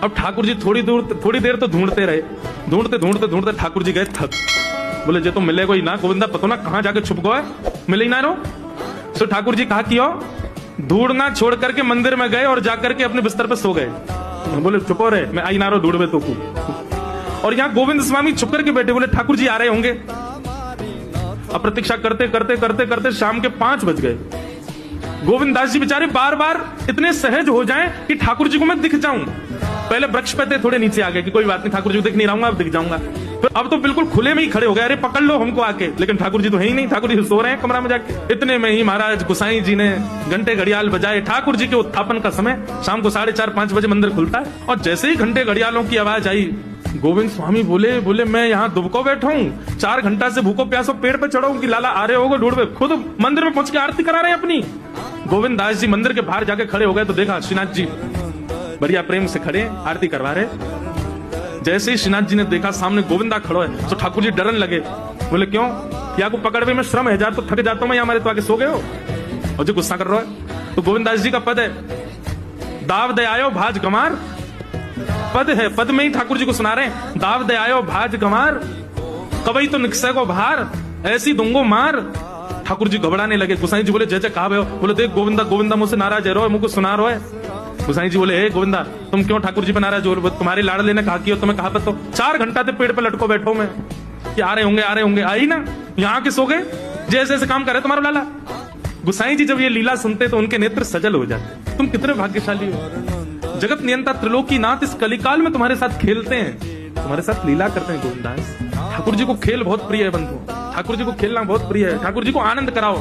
अब ठाकुर जी थोड़ी देर तो ढूंढते रहे, ढूंढते ठाकुर जी गए थक। बोले जे तो मिले कोई ना गोविंदा, पतो ना कहां जाके छुप गए, मिले ही ना रो। सो ठाकुर जी कहा कियो, ढूंढना छोड़ करके मंदिर में गए और जाकर के अपने बिस्तर पे सो गए। बोले चुपो रे, मैं आई ना रो ढूंढवे तो को। और यहाँ गोविंद स्वामी छुप करके बैठे, बोले ठाकुर जी आ रहे होंगे। अब प्रतीक्षा करते शाम के 5 बज गए। गोविंद दास जी बेचारे बार बार इतने सहज हो जाएं कि ठाकुर जी को मैं दिख जाऊं। पहले वृक्ष पे थे, थोड़े नीचे आ गए कि कोई बात नहीं, ठाकुर जी को दिख नहीं रहूंगा, अब दिख जाऊंगा। फिर अब तो बिल्कुल खुले में ही खड़े हो गए, अरे पकड़ लो हमको आके। लेकिन ठाकुर जी तो है ही नहीं, ठाकुर जी सो रहे हैं कमरा में जाके। इतने में ही महाराज गोसाई जी ने घंटे घड़ियाल बजाए। ठाकुर जी के उत्थापन का समय शाम को 4:30-5 बजे मंदिर खुलता है। और जैसे ही घंटे घड़ियालों की आवाज आई, गोविंद स्वामी बोले मैं यहाँ दुबको बैठा हूँ, 4 घंटा से भूखो प्यासो पेड़ पे चढ़ा हूँ कि लाला आ रहे होगे ढूंढवे। खुद मंदिर में पहुंच के आरती करा रहे हैं अपनी। गोविंद दास जी मंदिर के बाहर जाके खड़े हो गए तो देखा श्रीनाथ जी बढ़िया प्रेम से खड़े आरती करवा रहे। जैसे ही श्रीनाथ जी ने देखा सामने गोविंदा खड़ो है तो ठाकुर जी डरन लगे। बोले क्यों, या को पकड़वे में श्रम है, जा तो थक जाता हूं मैं, हमारे तो आगे सो गए हो और जो गुस्सा कर रहा है। तो गोविंद दास जी का पद है, दाव दे आयो भाज गमार, पद है, पद में ही ठाकुर जी को सुना रहे हैं। दाव दे आयो भाज गमार, कवई तो निकसे को भार, ऐसी दूंगो मार। ठाकुर जी घबराने लगे। गोसाई जी बोले जय जय कहा हो। बोले देख गोविंदा मुझसे नाराज है, रो मुझको सुना रो है। गोसाई जी बोले हे गोविंदा तुम क्यों ठाकुर जी पे नाराज हो, तुम्हारे लाडले ने कहा कि तुम्हें कहा पतो। 4 घंटा से पेड़ पे लटको बैठो मैं कि आ रहे होंगे, आई ना यहाँ के सो गए, जैसे ऐसे काम करे तुम्हारा लाला। गोसाई जी जब ये लीला सुनते तो उनके नेत्र सजल हो जाते। तुम कितने भाग्यशाली हो, जगत नियंता त्रिलोकी नाथ इस कलिकाल में तुम्हारे साथ खेलते हैं, तुम्हारे साथ लीला करते हैं। गोविंदास ठाकुर जी को खेल बहुत प्रिय है बंधु, ठाकुर जी को खेलना बहुत प्रिय है। ठाकुर जी को आनंद कराओ।